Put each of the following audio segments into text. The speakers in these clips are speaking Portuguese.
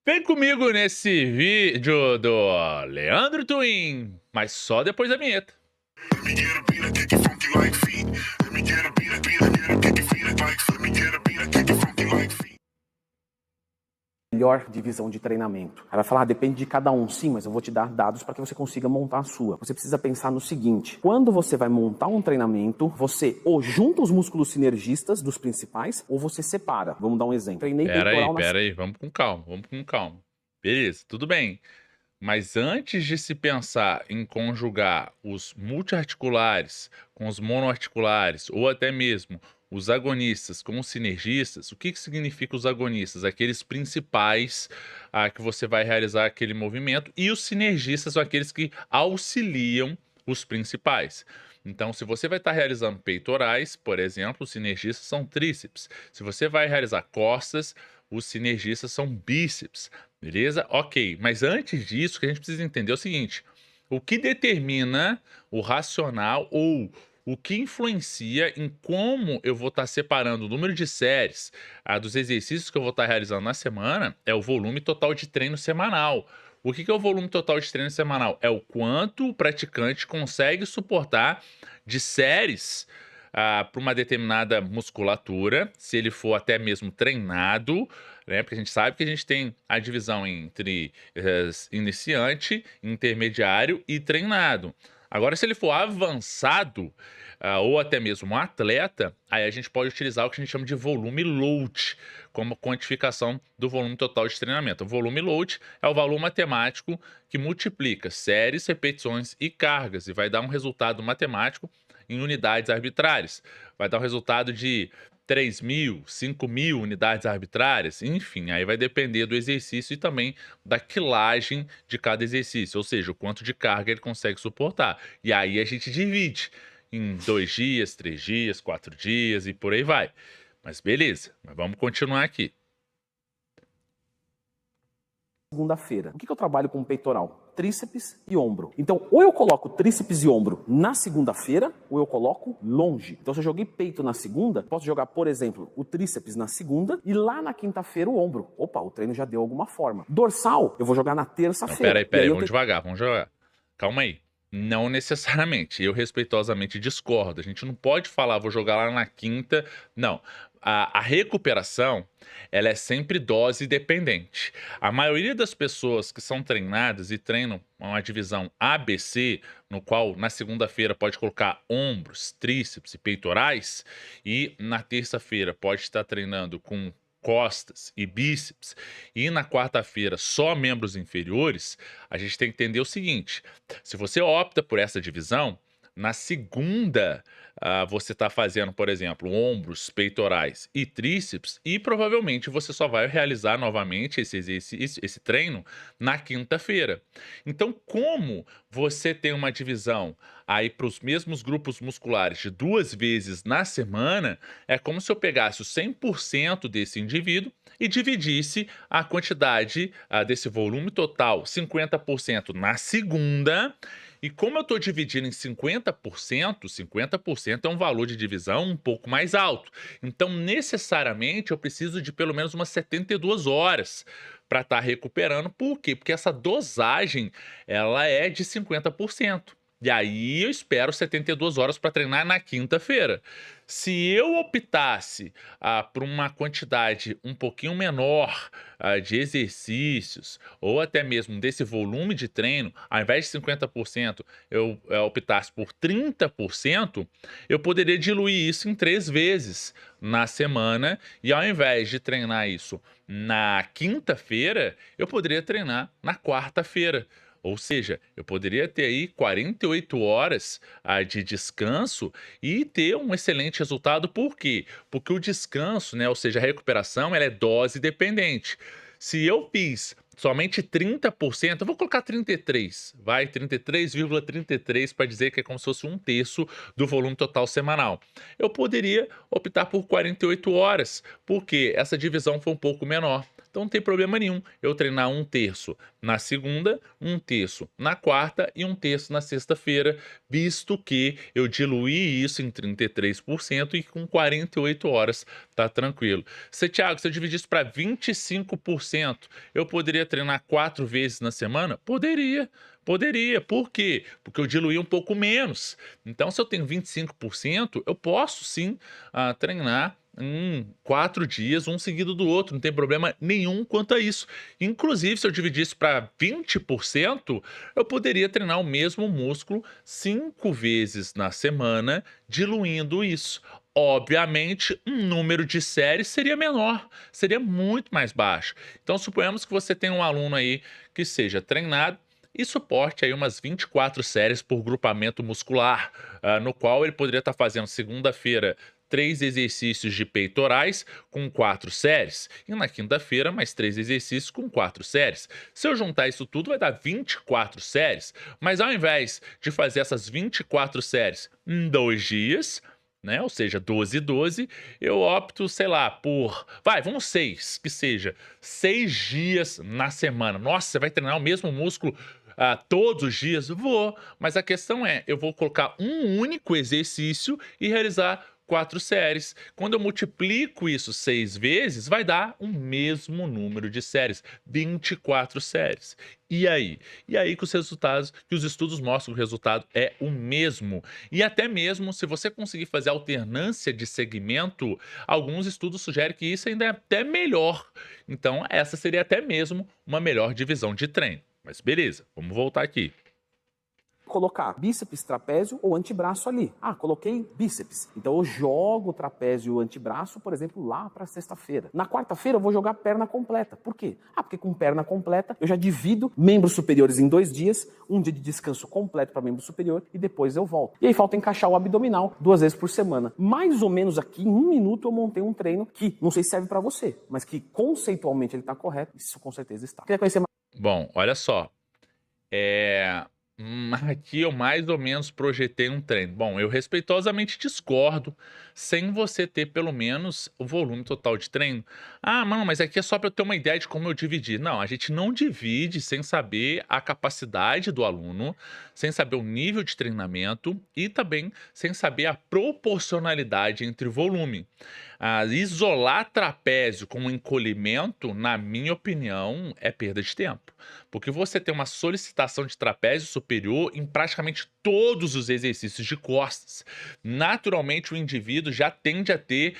Vem comigo nesse vídeo do Leandro Twin, mas só depois da vinheta. Let me get a beat, I kick it funky like feet. Let me get a beat, I kick it feet like. Let me get a beat, I kick it funky like feet. Melhor divisão de treinamento. Ela vai falar, depende de cada um. Sim, mas eu vou te dar dados para que você consiga montar a sua. Você precisa pensar no seguinte: quando você vai montar um treinamento, você ou junta os músculos sinergistas dos principais, ou você separa. Vamos dar um exemplo. Treinei peitoral Pera aí, vamos com calma, vamos com calma. Beleza, tudo bem. Mas antes de se pensar em conjugar os multiarticulares com os monoarticulares, ou até mesmo os agonistas com os sinergistas, o que significa os agonistas? Aqueles principais que você vai realizar aquele movimento, e os sinergistas são aqueles que auxiliam os principais. Então, se você vai estar realizando peitorais, por exemplo, os sinergistas são tríceps. Se você vai realizar costas, os sinergistas são bíceps. Beleza? Ok. Mas antes disso, o que a gente precisa entender é o seguinte: o que determina o racional ou o que influencia em como eu vou estar separando o número de séries dos exercícios que eu vou estar realizando na semana é o volume total de treino semanal. O que é o volume total de treino semanal? É o quanto o praticante consegue suportar de séries para uma determinada musculatura, se ele for até mesmo treinado, né? Porque a gente sabe que a gente tem a divisão entre iniciante, intermediário e treinado. Agora, se ele for avançado, ou até mesmo um atleta, aí a gente pode utilizar o que a gente chama de volume load, como quantificação do volume total de treinamento. O volume load é o valor matemático que multiplica séries, repetições e cargas, e vai dar um resultado matemático em unidades arbitrárias. Vai dar um resultado de 3.000, 5.000 unidades arbitrárias, enfim, aí vai depender do exercício e também da quilagem de cada exercício, ou seja, o quanto de carga ele consegue suportar. E aí a gente divide em 2 dias, 3 dias, 4 dias e por aí vai. Mas beleza, mas vamos continuar aqui. segunda-feira. O que eu trabalho com peitoral? Tríceps e ombro. Então, ou eu coloco tríceps e ombro na segunda-feira, ou eu coloco longe. Então, se eu joguei peito na segunda, posso jogar, por exemplo, o tríceps na segunda e lá na quinta-feira o ombro. Opa, o treino já deu alguma forma. Dorsal, eu vou jogar na Não, terça-feira. pera aí, vamos devagar, vamos jogar. Calma aí. Não necessariamente. Eu respeitosamente discordo. A gente não pode falar, vou jogar lá na quinta. Não. A recuperação, ela é sempre dose dependente. A maioria das pessoas que são treinadas e treinam uma divisão ABC, no qual na segunda-feira pode colocar ombros, tríceps e peitorais, e na terça-feira pode estar treinando com costas e bíceps, e na quarta-feira só membros inferiores, a gente tem que entender o seguinte: se você opta por essa divisão, na segunda, você está fazendo, por exemplo, ombros, peitorais e tríceps, e provavelmente você só vai realizar novamente esse exercício, esse treino, na quinta-feira. Então, como você tem uma divisão aí para os mesmos grupos musculares de 2 vezes na semana, é como se eu pegasse o 100% desse indivíduo e dividisse a quantidade desse volume total, 50% na segunda. E como eu estou dividindo em 50% é um valor de divisão um pouco mais alto. Então, necessariamente, eu preciso de pelo menos umas 72 horas para estar recuperando. Por quê? Porque essa dosagem, ela é de 50%. E aí eu espero 72 horas para treinar na quinta-feira. Se eu optasse por uma quantidade um pouquinho menor de exercícios, ou até mesmo desse volume de treino, ao invés de 50%, eu optasse por 30%, eu poderia diluir isso em 3 vezes na semana, e ao invés de treinar isso na quinta-feira, eu poderia treinar na quarta-feira. Ou seja, eu poderia ter aí 48 horas de descanso e ter um excelente resultado. Por quê? Porque o descanso, né, ou seja, a recuperação, ela é dose dependente. Se eu fiz somente 30%, eu vou colocar 33, vai, 33,33 para dizer que é como se fosse um terço do volume total semanal. Eu poderia optar por 48 horas, porque essa divisão foi um pouco menor. Então não tem problema nenhum eu treinar 1/3 na segunda, 1/3 na quarta e 1/3 na sexta-feira, visto que eu diluí isso em 33% e com 48 horas tá tranquilo. Thiago, se eu dividir isso para 25%, eu poderia treinar 4 vezes na semana? Poderia, poderia. Por quê? Porque eu diluí um pouco menos. Então, se eu tenho 25%, eu posso sim treinar em 4 dias, um seguido do outro, não tem problema nenhum quanto a isso. Inclusive, se eu dividisse para 20%, eu poderia treinar o mesmo músculo 5 vezes na semana, diluindo isso. Obviamente, um número de séries seria menor, seria muito mais baixo. Então, suponhamos que você tem um aluno aí que seja treinado e suporte aí umas 24 séries por grupamento muscular, no qual ele poderia estar fazendo segunda-feira 3 exercícios de peitorais com 4 séries, e na quinta-feira mais 3 exercícios com 4 séries. Se eu juntar isso tudo, vai dar 24 séries, mas ao invés de fazer essas 24 séries em 2 dias, né, ou seja, 12 e 12, eu opto, sei lá, por, vamos 6, que seja, 6 dias na semana. Nossa, você vai treinar o mesmo músculo todos os dias? Vou, mas a questão é, eu vou colocar um único exercício e realizar 4 séries. Quando eu multiplico isso 6 vezes, vai dar o mesmo número de séries, 24 séries. E aí? E aí que os resultados, que os estudos mostram que o resultado é o mesmo. E até mesmo se você conseguir fazer alternância de segmento, alguns estudos sugerem que isso ainda é até melhor. Então, essa seria até mesmo uma melhor divisão de treino. Mas beleza, vamos voltar aqui. Colocar bíceps, trapézio ou antebraço ali. Ah, coloquei bíceps. Então eu jogo o trapézio e o antebraço, por exemplo, lá para sexta-feira. Na quarta-feira eu vou jogar perna completa. Por quê? Ah, porque com perna completa eu já divido membros superiores em 2 dias, um dia de descanso completo para membro superior e depois eu volto. E aí falta encaixar o abdominal 2 vezes por semana. Mais ou menos aqui em 1 minuto eu montei um treino que não sei se serve para você, mas que conceitualmente ele está correto. Isso com certeza está. Quer conhecer mais? Bom, olha só. Aqui eu mais ou menos projetei um treino. Bom, eu respeitosamente discordo, sem você ter pelo menos o volume total de treino. Ah, mano, mas aqui é só para eu ter uma ideia de como eu dividi. Não, a gente não divide sem saber a capacidade do aluno, sem saber o nível de treinamento e também sem saber a proporcionalidade entre o volume. Isolar trapézio com encolhimento, na minha opinião, é perda de tempo. Porque você tem uma solicitação de trapézio superior em praticamente todos os exercícios de costas. Naturalmente, o indivíduo já tende a ter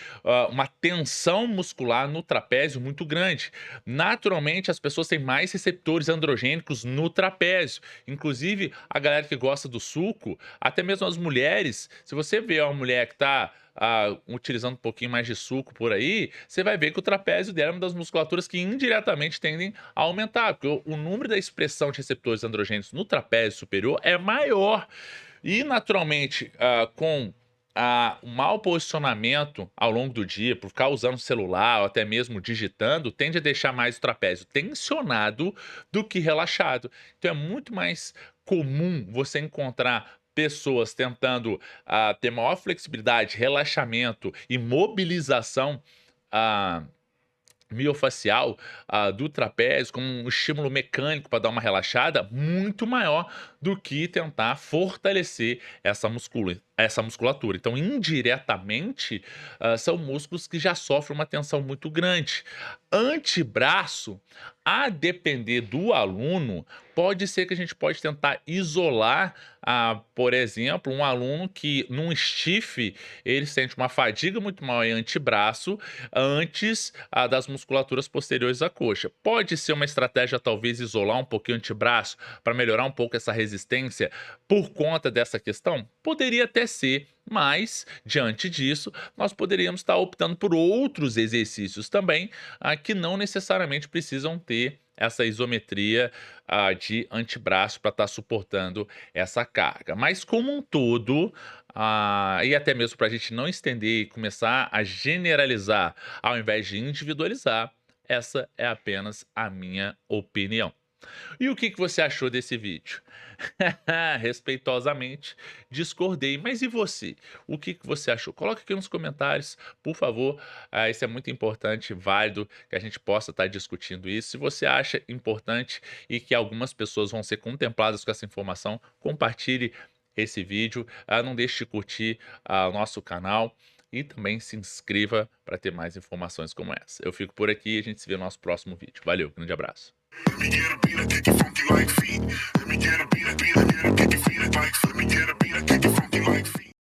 uma tensão muscular no trapézio muito grande. Naturalmente, as pessoas têm mais receptores androgênicos no trapézio. Inclusive, a galera que gosta do suco, até mesmo as mulheres, se você vê uma mulher que está utilizando um pouquinho mais de suco por aí, você vai ver que o trapézio dela é uma das musculaturas que indiretamente tendem a aumentar, porque o número da expressão de receptores androgênicos no trapézio superior é maior. E, naturalmente, com o mau posicionamento ao longo do dia, por ficar usando o celular ou até mesmo digitando, tende a deixar mais o trapézio tensionado do que relaxado. Então, é muito mais comum você encontrar pessoas tentando ter maior flexibilidade, relaxamento e mobilização miofacial do trapézio como um estímulo mecânico para dar uma relaxada muito maior do que tentar fortalecer essa musculatura. Então, indiretamente, são músculos que já sofrem uma tensão muito grande. Antebraço, a depender do aluno, pode ser que a gente pode tentar isolar, por exemplo, um aluno que num stiff ele sente uma fadiga muito maior em antebraço antes das musculaturas posteriores à coxa. Pode ser uma estratégia talvez isolar um pouquinho o antebraço para melhorar um pouco essa resistência por conta dessa questão? Poderia até ser, mas diante disso nós poderíamos estar optando por outros exercícios também que não necessariamente precisam ter essa isometria de antebraço para estar suportando essa carga. Mas como um todo, e até mesmo para a gente não estender e começar a generalizar ao invés de individualizar, essa é apenas a minha opinião. E o que você achou desse vídeo? Respeitosamente, discordei. Mas e você? O que você achou? Coloque aqui nos comentários, por favor. Isso é muito importante, válido, que a gente possa estar discutindo isso. Se você acha importante e que algumas pessoas vão ser contempladas com essa informação, compartilhe esse vídeo. Não deixe de curtir o nosso canal. E também se inscreva para ter mais informações como essa. Eu fico por aqui e a gente se vê no nosso próximo vídeo. Valeu, grande abraço. Let me get a beat